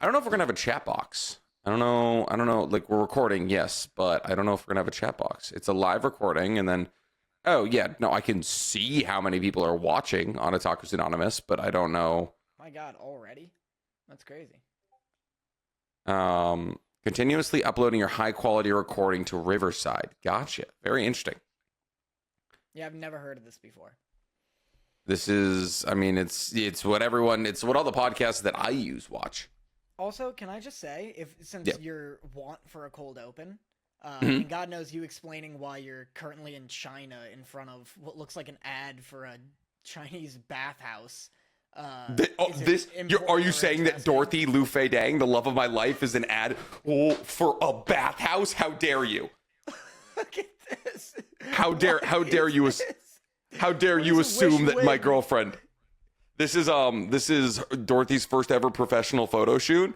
don't know if we're gonna have a chat box. I don't know. I don't know. Like, we're recording, yes, but I don't know if we're gonna have a chat box. It's a live recording, and then, oh yeah, no, I can see how many people are watching on Otakus Anonymous, but I don't know. My God, already? That's crazy. Continuously uploading your high quality recording to Riverside. Gotcha. Very interesting. Yeah, I've never heard of this before. This is, I mean, it's what all the podcasts that I use watch. Also, can I just say, since Yeah. you're want for a cold open, Mm-hmm. and God knows you explaining why you're currently in China in front of what looks like an ad for a Chinese bathhouse. Are you saying that Dorothy Lu Fei Dang, the love of my life, is an ad for a bathhouse? How dare you? Look at this. How dare you assume that my girlfriend? This is Dorothy's first ever professional photo shoot.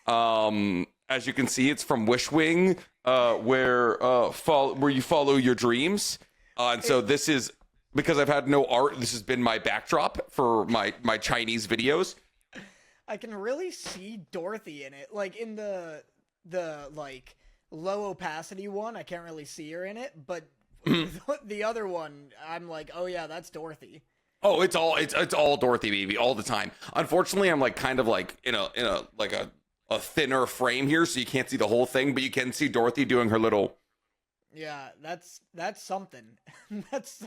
As you can see, it's from Wishwing, where you follow your dreams. And so this is, because I've had no art, this has been my backdrop for my Chinese videos. I can really see Dorothy in it. Like in the like low opacity one, I can't really see her in it, but the other one, I'm like, oh yeah, that's Dorothy. Oh, it's all Dorothy, baby, all the time. Unfortunately, I'm like kind of like in a like a thinner frame here, so you can't see the whole thing, but you can see Dorothy doing her little. Yeah, that's something.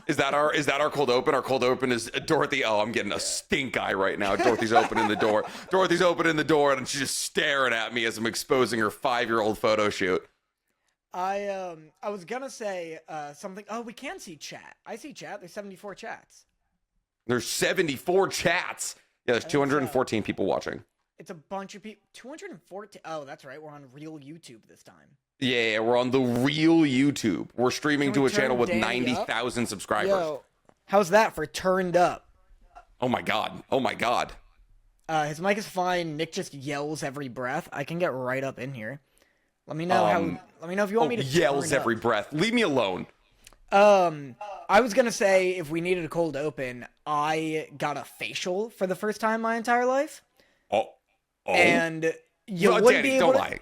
Is that our cold open? Our cold open is Dorothy. Oh, I'm getting a stink eye right now. Dorothy's opening the door. Dorothy's opening the door, and she's just staring at me as I'm exposing her 5-year-old photo shoot. I was gonna say something. Oh, we can see chat. I see chat. There's 74 chats. There's 74 chats. Yeah, there's 214 people watching. It's a bunch of people. 214. Oh, that's right. We're on real YouTube this time. Yeah, we're on the real YouTube. We're streaming to a channel with 90,000 subscribers. Yo, how's that for turned up? Oh my god. Oh my god. His mic is fine. Nick just yells every breath. I can get right up in here. Let me know Let me know if you want me to. Yells every breath. Leave me alone. I was gonna say, if we needed a cold open, I got a facial for the first time in my entire life. Oh. And you wouldn't Danny, be able don't to... lie.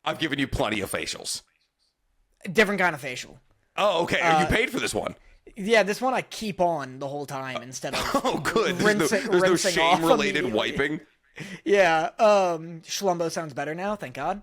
I've given you plenty of facials. Different kind of facial. Oh, okay. Are you paid for this one? Yeah, this one I keep on the whole time instead of Oh, good. There's no rinsing off shame-related wiping. Yeah, Schlumbo sounds better now, thank God.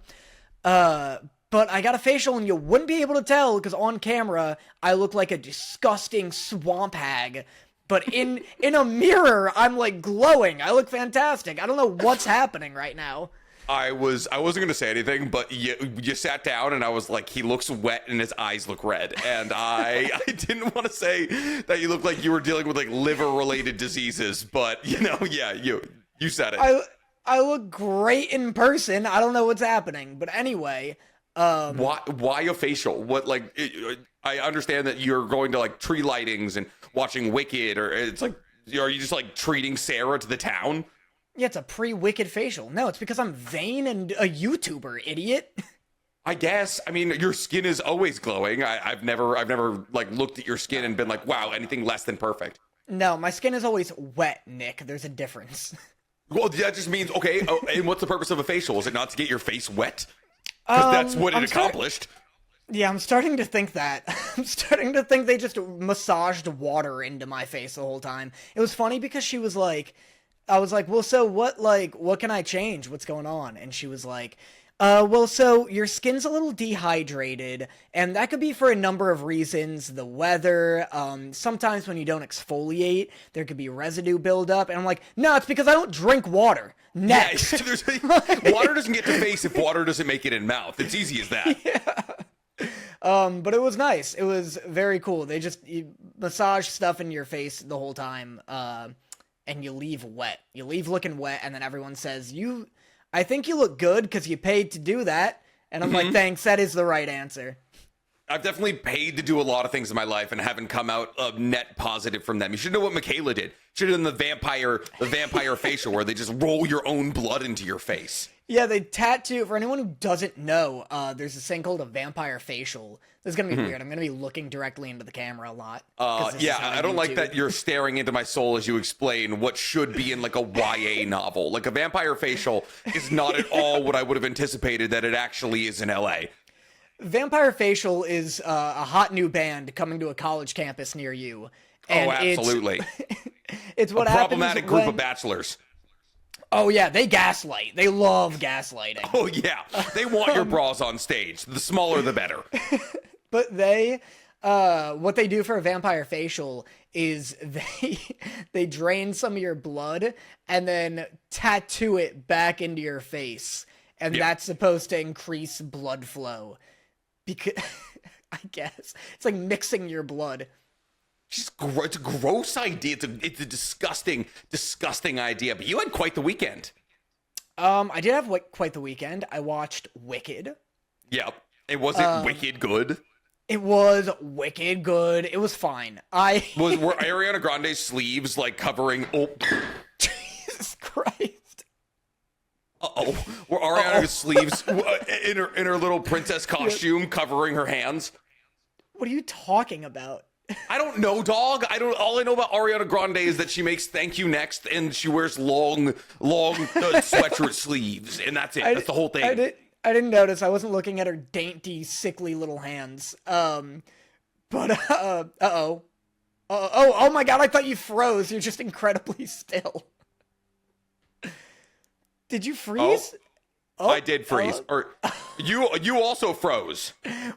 But I got a facial and you wouldn't be able to tell because on camera I look like a disgusting swamp hag. But in a mirror, I'm like glowing. I look fantastic. I don't know what's happening right now. I wasn't gonna say anything, but you sat down and I was like, he looks wet and his eyes look red, and I didn't want to say that you look like you were dealing with like liver related diseases, but yeah, you said it. I look great in person. I don't know what's happening, but anyway. Why a facial? What, like, I understand that you're going to like tree lightings and watching Wicked, or it's like, are you just like treating Sarah to the town? Yeah, it's a pre-Wicked facial. No, it's because I'm vain and a YouTuber, idiot. I guess. I mean, your skin is always glowing. I've never like looked at your skin and been like, wow, anything less than perfect. No, my skin is always wet, Nick. There's a difference. Well, that just means, okay, and what's the purpose of a facial? Is it not to get your face wet? Because that's what it accomplished. Yeah, I'm starting to think that. I'm starting to think they just massaged water into my face the whole time. It was funny because she was like, I was like, well, so what can I change? What's going on? And she was like, well, so your skin's a little dehydrated, and that could be for a number of reasons. The weather, sometimes when you don't exfoliate, there could be residue buildup. And I'm like, no, it's because I don't drink water. Next. Yeah, water doesn't get to face if water doesn't make it in mouth. It's easy as that. Yeah. But it was nice. It was very cool. They just massage stuff in your face the whole time, and you leave wet. You leave looking wet, and then everyone says, I think you look good because you paid to do that. And I'm like, thanks, that is the right answer. I've definitely paid to do a lot of things in my life and haven't come out net positive from them. You should know what Michaela did. Should have done the vampire facial where they just roll your own blood into your face. Yeah, they tattoo. For anyone who doesn't know, there's this thing called a vampire facial. This is gonna be weird. I'm gonna be looking directly into the camera a lot. Yeah, I don't like that you're staring into my soul as you explain what should be in like a YA novel. Like a vampire facial is not at all what I would have anticipated that it actually is in LA. Vampire Facial is a hot new band coming to a college campus near you. And absolutely. It's what a happens problematic group of bachelors. Oh yeah, they gaslight. They love gaslighting. Oh yeah, they want your bras on stage. The smaller, the better. But they, what they do for a vampire facial is they drain some of your blood and then tattoo it back into your face, and that's supposed to increase blood flow. Because I guess it's like mixing your blood. It's a gross idea. It's a disgusting idea. But you had quite the weekend. I did have quite the weekend. I watched Wicked. Yep. It wasn't wicked good. It was wicked good. It was fine. Were Ariana Grande's sleeves like covering? Oh, Jesus Christ! Were Ariana's sleeves in her little princess costume covering her hands? What are you talking about? I don't know, dog. All I know about Ariana Grande is that she makes "Thank You Next" and she wears long sweatshirt sleeves, and that's it. That's the whole thing. I didn't notice. I wasn't looking at her dainty, sickly little hands. Oh my God! I thought you froze. You're just incredibly still. Did you freeze? I did freeze. Or you also froze.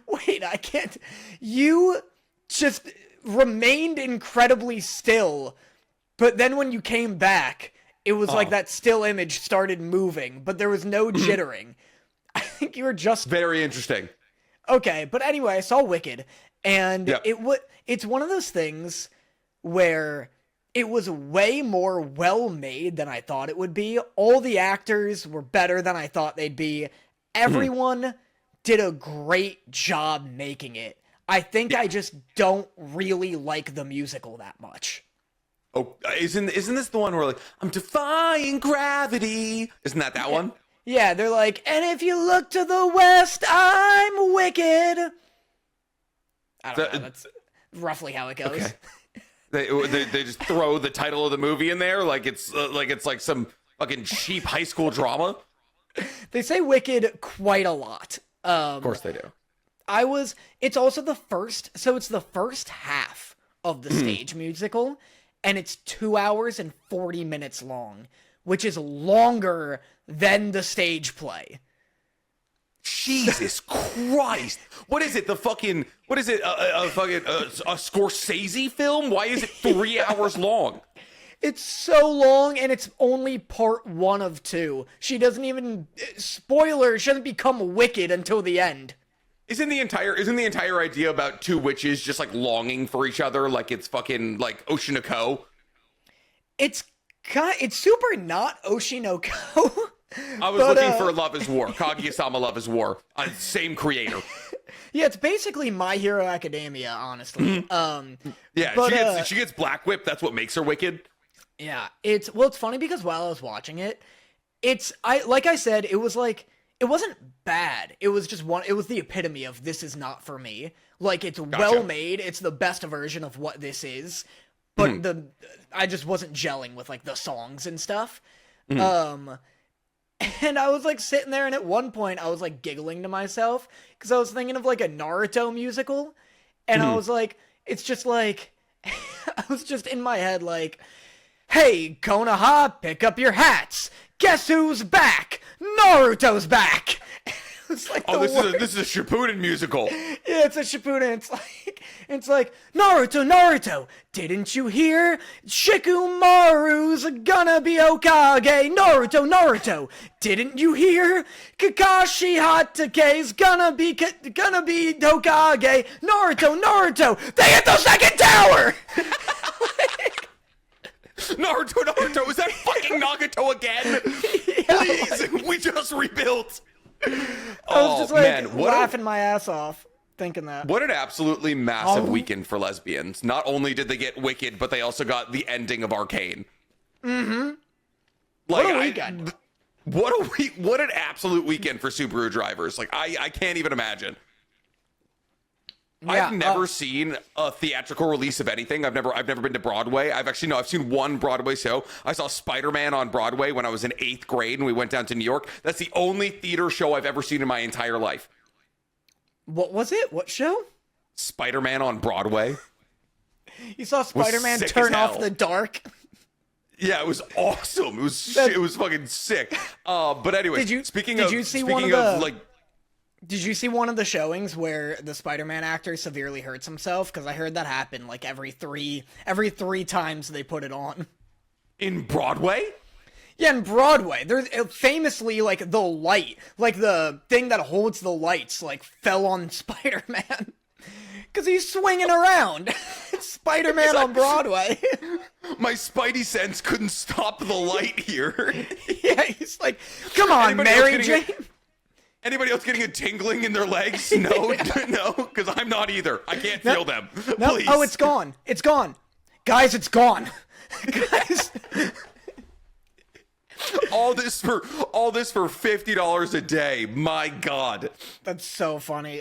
Wait, I can't. You just remained incredibly still, but then when you came back, it was like that still image started moving, but there was no jittering. I think you were just very interesting. Okay, but anyway, I saw Wicked, and it's one of those things where it was way more well made than I thought it would be. All the actors were better than I thought they'd be. Everyone did a great job making it. I think I just don't really like the musical that much. Oh, isn't this the one where like I'm defying gravity? Isn't that one? Yeah, they're like, and if you look to the west, I'm wicked. I don't know. That's roughly how it goes. Okay. They just throw the title of the movie in there like it's like some fucking cheap high school drama. They say Wicked quite a lot. Of course they do. It's also the first half of the stage musical, and it's 2 hours and 40 minutes long, which is longer than the stage play. Jesus Christ! What is it? A Scorsese film? Why is it 3 hours long? It's so long, and it's only part 1 of 2. She doesn't even spoiler. She doesn't become wicked until the end. Isn't the entire idea about two witches just like longing for each other, like it's fucking like Oshinoko? It's super not Oshinoko. I was looking for Love is War. Kaguya-sama Love is War. Same creator. Yeah, it's basically My Hero Academia, honestly. She gets black whipped. That's what makes her wicked. Yeah, it's funny because while I was watching it, like I said, it wasn't bad. It was just it was the epitome of this is not for me. Like, it's well made. It's the best version of what this is. But I just wasn't gelling with like the songs and stuff. And I was like sitting there, and at one point I was like giggling to myself because I was thinking of like a Naruto musical, and I was like, it's just like, I was just in my head like, hey, Konoha, pick up your hats. Guess who's back? Naruto's back. It's like this is a Shippuden musical. Yeah, it's a Shippuden. It's like Naruto, didn't you hear? Shikamaru's gonna be Hokage. Naruto, didn't you hear? Kakashi Hatake's gonna be Hokage. Naruto, they hit the second tower. Naruto, is that fucking Nagato again? Please, we just rebuilt. I was just like laughing my ass off. thinking that. What an absolutely massive Oh. weekend for lesbians. Not only did they get Wicked, but they also got the ending of Arcane. Mm-hmm. Like, What a weekend. What an absolute weekend for Subaru drivers. Like, I can't even imagine. Yeah, I've never seen a theatrical release of anything. I've never been to Broadway. I've seen one Broadway show. I saw Spider-Man on Broadway when I was in 8th grade and we went down to New York. That's the only theater show I've ever seen in my entire life. What was it? What show? Spider-Man on Broadway. You saw Spider-Man sick turn as off hell. the dark? Yeah, it was awesome. It was fucking sick. But anyway, Did you see Did you see one of the showings where the Spider-Man actor severely hurts himself? Because I heard that happen like every three times they put it on. in Broadway? Yeah, in Broadway, there's famously like the light, like the thing that holds the lights, like fell on Spider-Man because he's swinging around. It's Spider-Man on Broadway. My spidey sense couldn't stop the light here. Yeah, he's like, "Come on, Anybody else Mary getting Jane." Anybody else getting a tingling in their legs? No, no, because I'm not either. I can't feel them. No, Please. oh, it's gone. It's gone. Guys, it's gone. Guys. all this for $50 a day. My God. That's so funny.